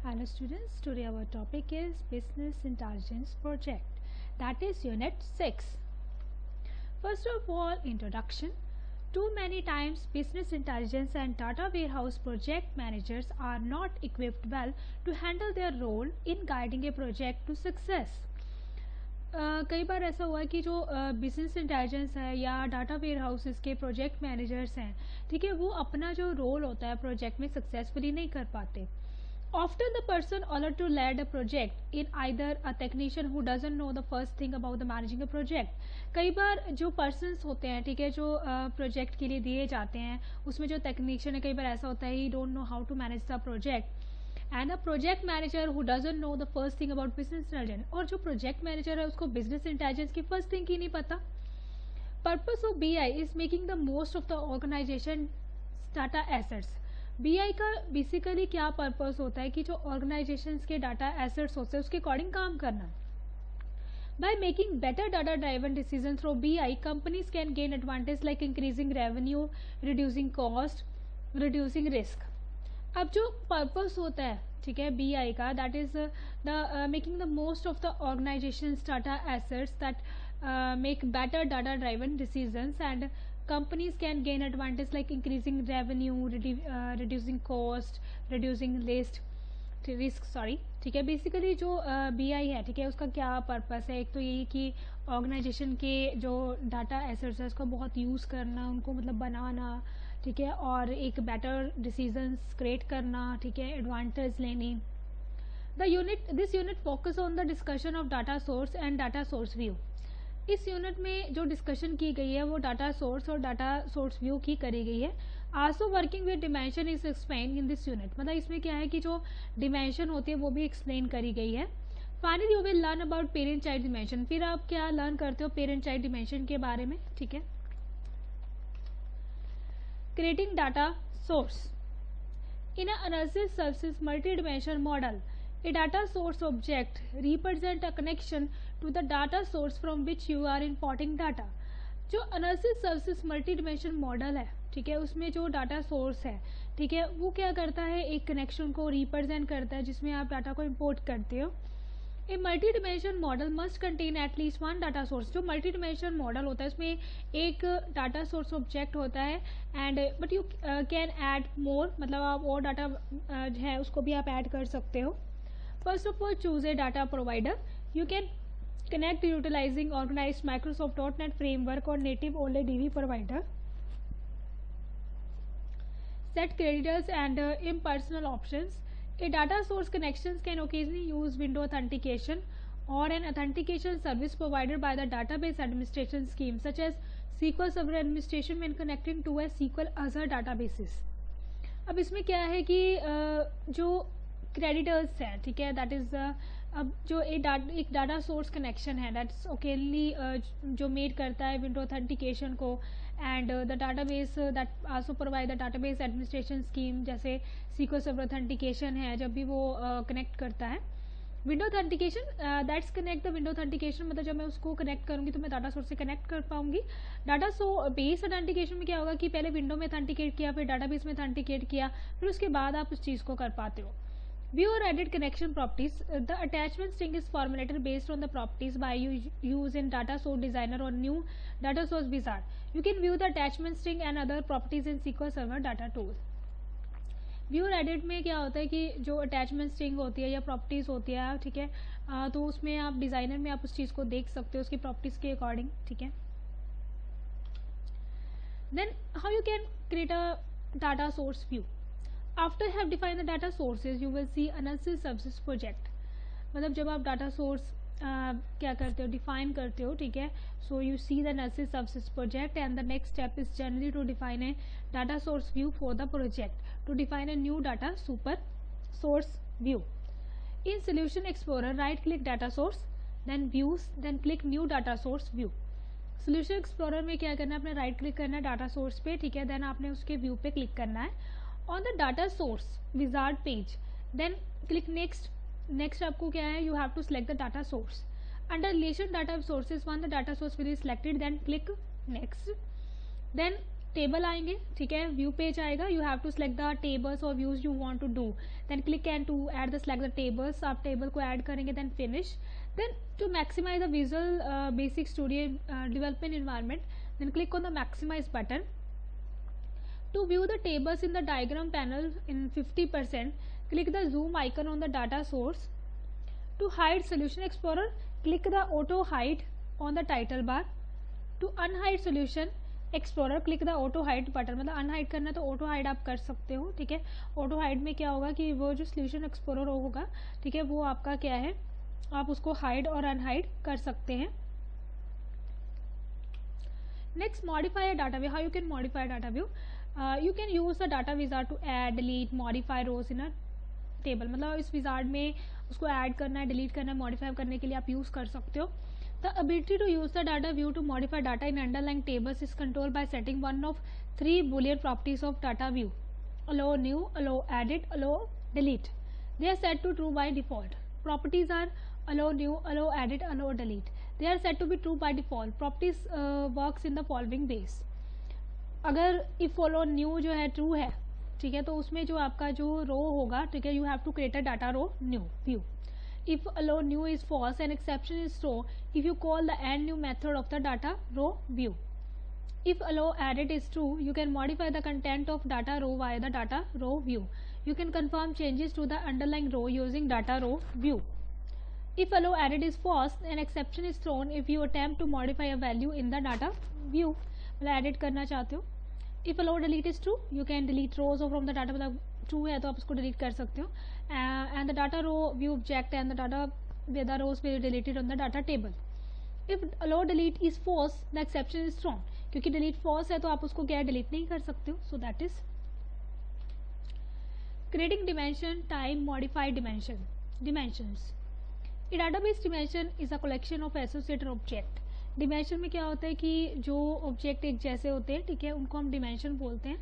Hello students, today our topic is Business Intelligence Project, that is Unit 6. First of all, introduction. Too many times business intelligence and data warehouse project managers are not equipped well to handle their role in guiding a project to success. कई बार ऐसा हुआ है कि जो business intelligence है या data where houses के project managers हैं, ठीक है, वो अपना जो रोल होता है प्रोजेक्ट में सक्सेसफुली नहीं कर पाते. Often the person ordered to lead a project in either a technician who doesn't know the first thing about the managing a project. कई बार जो persons होते हैं, ठीक है, जो प्रोजेक्ट के लिए दिए जाते हैं, उसमें जो टेक्नीशियन है, कई बार ऐसा होता है ही don't know how to manage the project, and a project manager who doesn't know the first thing about business intelligence. और जो प्रोजेक्ट मैनेजर है उसको बिजनेस इंटेलिजेंस की फर्स्ट थिंग ही नहीं पता. Purpose of BI is making the most of the organization data assets. BI का basically क्या पर्पस होता है कि जो ऑर्गेनाइजेशंस के डाटा एसेट्स होते हैं उसके अकॉर्डिंग काम करना. By making better data driven decisions through BI, companies can gain advantage like increasing revenue, reducing cost, reducing risk. अब जो पर्पस होता है, ठीक है, BI का, that is the making the most of the organisations data assets that make better data driven decisions, and companies can gain advantage like increasing revenue, reducing cost, reducing risk, sorry, ठीक है. Basically जो BI है, ठीक है, उसका क्या purpose है? एक तो यही कि ऑर्गेनाइजेशन के जो डाटा एसेट्स है उसका बहुत यूज़ करना, उनको मतलब बनाना, ठीक है, और एक बेटर डिसीजंस क्रिएट करना, ठीक है, एडवांटेज लेनी. This unit focus on the discussion of data source and data source view. इस यूनिट में जो डिस्कशन की गई है वो डाटा सोर्स और डाटा सोर्स व्यू की करी गई है. Also working with dimension is explain in this unit. मतलब इसमें क्या है कि जो डिमेंशन होती है वो भी एक्सप्लेन करी गई है. Finally you will learn about parent child dimension. फिर आप क्या लर्न करते हो पेरेंट चाइल्ड डिमेंशन के बारे में, ठीक है. Creating data source. In an analysis services multi-dimensional model, a data source object represents a connection to the data source from which you are importing data. जो analysis services multi-dimensional model है, ठीक है, उसमें जो डाटा सोर्स है, ठीक है, वो क्या करता है, एक कनेक्शन को रिप्रेजेंट करता है जिसमें आप डाटा को इंपोर्ट करते हो. A multi dimension model must contain at least one data source. जो मल्टी डिमेंशन मॉडल होता है उसमें एक डाटा सोर्स ऑब्जेक्ट होता है, and but you can add more, मतलब आप और डाटा है उसको भी आप ऐड कर सकते हो. First of all choose a data provider. You can connect utilising organised Microsoft.NET framework और native only DB provider. Set creditors and impersonal options. A data source connections can occasionally use window authentication or an authentication service provided by the database administration scheme such as SQL Server Administration when connecting to a SQL Azure databases. अब इसमें क्या है कि जो creditors हैं, ठीक है, that is अब जो एक डाटा सोर्स कनेक्शन है दैट्स ओकेनली जो मेड करता है विंडो ऑथेंटिकेशन को, and the database that also provide the database administration scheme, जैसे SQL सर्वर ऑथेंटिकेशन है, जब भी वो कनेक्ट करता है. Window authentication that's connect the window authentication, मतलब जब मैं उसको कनेक्ट करूँगी तो मैं डाटा सोर्स से कनेक्ट कर पाऊंगी. डाटा बेस ऑथेंटिकेशन में क्या होगा कि पहले विंडो में ऑथेंटिकेट किया, फिर डाटाबेस में ऑथेंटिकेट किया, फिर उसके बाद आप उस चीज़ को कर पाते हो. View or edit connection properties. The attachment string is formulated based on the properties by use in data source designer or new data source wizard. You can view the attachment string and other properties in SQL Server data tool. View और edit में क्या होता है कि जो attachment string होती है या प्रॉपर्टीज़ होती है, ठीक है, तो उसमें आप डिज़ाइनर में आप उस चीज़ को देख सकते हो उसकी प्रॉपर्टीज़ के अकॉर्डिंग, ठीक है. Then how you can create a data source view. After you have defined the data sources, you will see analysis services project. मतलब जब आप डाटा सोर्स क्या करते हो, डिफाइन करते हो, ठीक है, so you see the analysis services project, and the next step is generally to define a data source view for the project, to define a new data super source view. In solution explorer right click data source, then views, then click new data source view. Solution explorer में क्या करना है, आपने right click करना है data source पे, ठीक है, देन आपने उसके व्यू पे क्लिक करना है. On the data source wizard page, then click next आपको क्या है, you have to select the data source. Under relation data sources, once the data source will be selected, then click next. Then table आएंगे, ठीक है, view page आएगा, you have to select the tables और views you want to do, then click and to add the select the tables, आप table को add करेंगे, then finish, then to maximise the visual basic studio development environment, then click on the maximize button. To view the tables in the diagram panel in 50%, click the zoom icon on the data source. To hide solution explorer, click the auto hide on the title bar. To unhide solution explorer, click the auto hide button. मतलब unhide करना तो auto hide आप कर सकते हो, ठीक है। auto hide में क्या होगा कि वो जो solution explorer होगा, ठीक है, वो आपका क्या है, आप उसको hide और unhide कर सकते हैं। Next, modify a data view. How you can modify a data view? You can use the data wizard to add, delete, modify rows in a table. मतलब इस wizard में उसको add करना है, delete करना है, modify करने के लिए आप use कर सकते हो। The ability to use the data view to modify data in underlying tables is controlled by setting one of 3 Boolean properties of data view: allow new, allow edit, allow delete. They are set to true by default. Properties are allow new, allow edit, allow delete. They are set to be true by default. Properties works in the following ways. अगर if follow new जो है true है, ठीक है, तो उसमें जो आपका जो रो होगा, ठीक है, you have to create a data row new view. If allow new is false, an exception is thrown if you call the add new method of the data row view. If allow edit is true, you can modify the content of data row via the data row view. You can confirm changes to the underlying row using data row view. If allow edit is false, an exception is thrown if you attempt to modify a value in the data view. मतलब edit करना चाहते हो. If allow delete is true, you can delete rows from the data, मतलब true है तो आप उसको delete कर सकते हो. And the data row view object and the data with the rows will be deleted on the data table. If allow delete is false, the exception is thrown. क्योंकि delete false है तो आप उसको क्या delete नहीं कर सकते हो. So that is creating dimension, time, modify dimensions. A database dimension is a collection of associated object. Dimension में क्या होता है कि जो object एक जैसे होते हैं, ठीक है, उनको हम dimension बोलते हैं.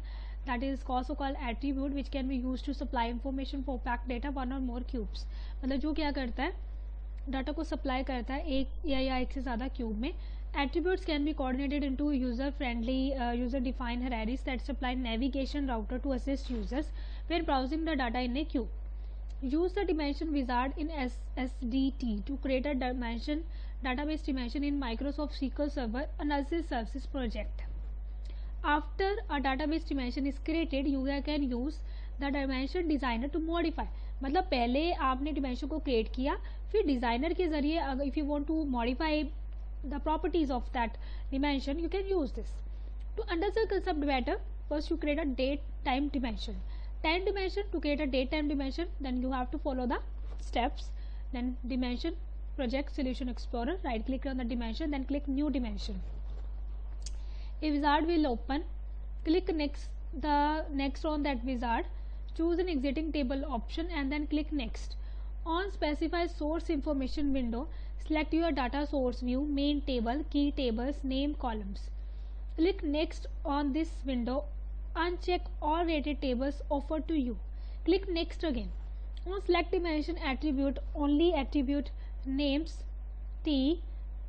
That is also called attribute which can be used to supply information for packed data one or more cubes. मतलब जो क्या करता है, डाटा को सप्लाई करता है एक या एक से ज़्यादा क्यूब में. Attributes can be coordinated into user-friendly, user-defined hierarchies that supply navigation router to assist users when browsing the data in a queue. Use the dimension wizard in SSDT to create a database dimension in Microsoft SQL Server Analysis Services project. After a database dimension is created, you can use the dimension designer to modify. मतलब पहले आपने dimension को create किया, फिर designer के जरिए if you want to modify the properties of that dimension, you can use this. To understand the concept better, first you create a date time dimension. Time dimension, to create a date time dimension, then you have to follow the steps. Then dimension, project, solution explorer, right click on the dimension, then click new dimension. A wizard will open. Click next on that wizard, choose an exiting table option and then click next. On specify source information window, select your data source view, main table, key tables, name columns. Click next on this window. Uncheck all rated tables offered to you. Click next again. On select dimension attribute, only attribute names t,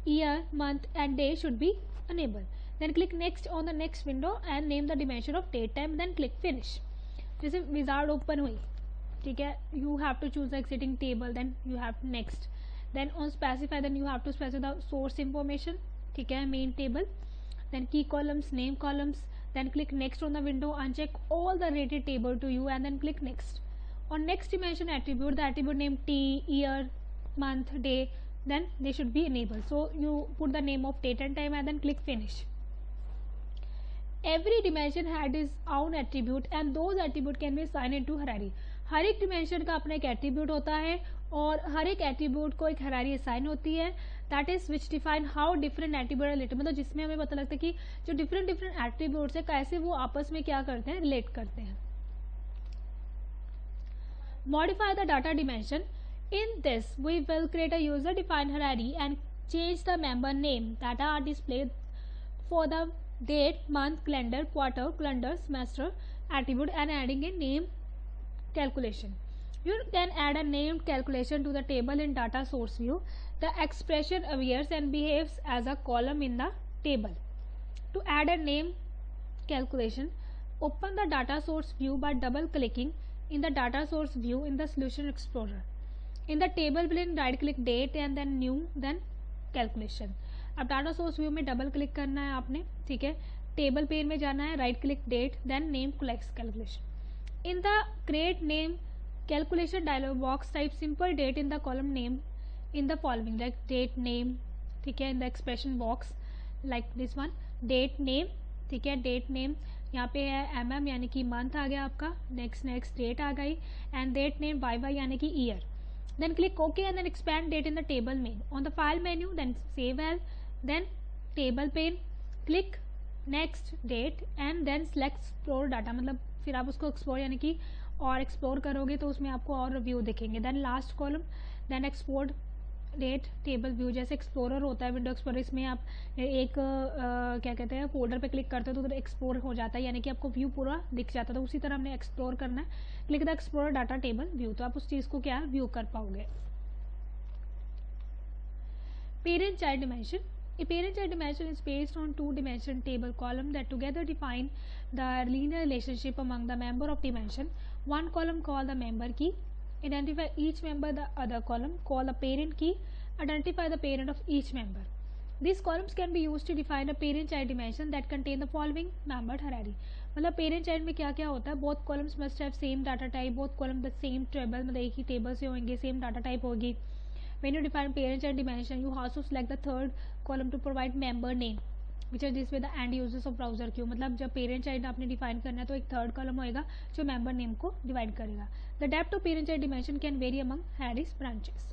year, month and day should be enabled. Then click next on the next window and name the dimension of date time, then click finish. जैसे wizard open हुई, ठीक है, you have to choose the exiting table, then you have next. Then on specify, then you have to specify the source information, ठीक है, main table, then key columns, name columns, then click next on the window, uncheck all the rated table to you and then click next. On next dimension attribute, the attribute name t, year, month, day, then they should be enabled. So you put the name of date and time and then click finish. Every dimension had its own attribute and those attribute can be assigned into hierarchy. हर एक dimension का अपना एक attribute होता है और हर एक attribute को एक hierarchy assign होती है. That is which define how different attribute are related. मतलब जिसमें हमें पता लगता है कि जो different attributes है कैसे वो आपस में क्या करते हैं, relate करते हैं. Modify the data dimension. In this, we will create a user-defined hierarchy and change the member name that are displayed for the date, month, calendar, quarter, calendar, semester attribute and adding a name calculation. You can add a named calculation to the table in data source view. The expression appears and behaves as a column in the table. To add a name calculation, open the data source view by double clicking in the data source view in the solution explorer. In the table pane, right click date and then new, then calculation. अब data source view में double click करना है आपने, ठीक है. Table pen में जाना है, right click date, then name कोलेक्स calculation. In the create name calculation dialog box type simple date in the column name in the following, like date name, ठीक है, in the expression box like this one, date name, ठीक है, date name यहाँ पे है mm यानी कि month आ गया आपका, नेक्स्ट डेट आ गई, एंड डेट नेम yy यानी कि year. Then click OK and then expand date in the table main. On the file menu, then save as, then table pane, click next date and then select explore data. मतलब फिर आप उसको explore यानी कि और explore करोगे तो उसमें आपको और व्यू दिखेंगे. Then last column, then export date table view. जैसे एक्सप्लोरर होता है विंडो एक्सप्लोरर, इसमें आप एक क्या कहते हैं फोल्डर पे क्लिक करते हो तो एक्सप्लोर हो जाता है, यानी कि आपको व्यू पूरा दिख जाता है. तो उसी तरह हमने एक्सप्लोर करना है, click the explorer data table view, तो आप उस चीज़ को क्या व्यू कर पाओगे. Parent child dimension. A parent-child dimension is based on two-dimension table column that together define the linear relationship among the member of dimension. One column called the member key, identify each member. The other column called the parent key, identify the parent of each member. These columns can be used to define a parent-child dimension that contain the following membered hierarchy. मतलब parent child में क्या क्या होता है, both columns must have same data type, both column the same table, मतलब एक ही table से होंगे, सेम डाटा टाइप होगी. When you define parent child dimension, you also select the third column to provide member name, which is this way the end users of browser queue. मतलब जब parent child आपने define करना है तो एक third column होएगा जो member name को डिवाइड करेगा. The depth of parent child dimension can vary among Harris branches.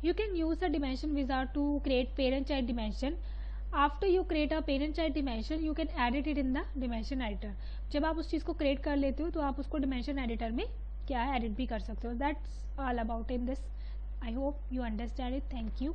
You can use the dimension wizard to create parent child dimension. After you create a parent child dimension, you can edit it in the dimension editor. जब आप उस चीज़ को create कर लेते हो तो आप उसको dimension editor में क्या है edit भी कर सकते हो. That's all about in this. I hope you understand it. Thank you.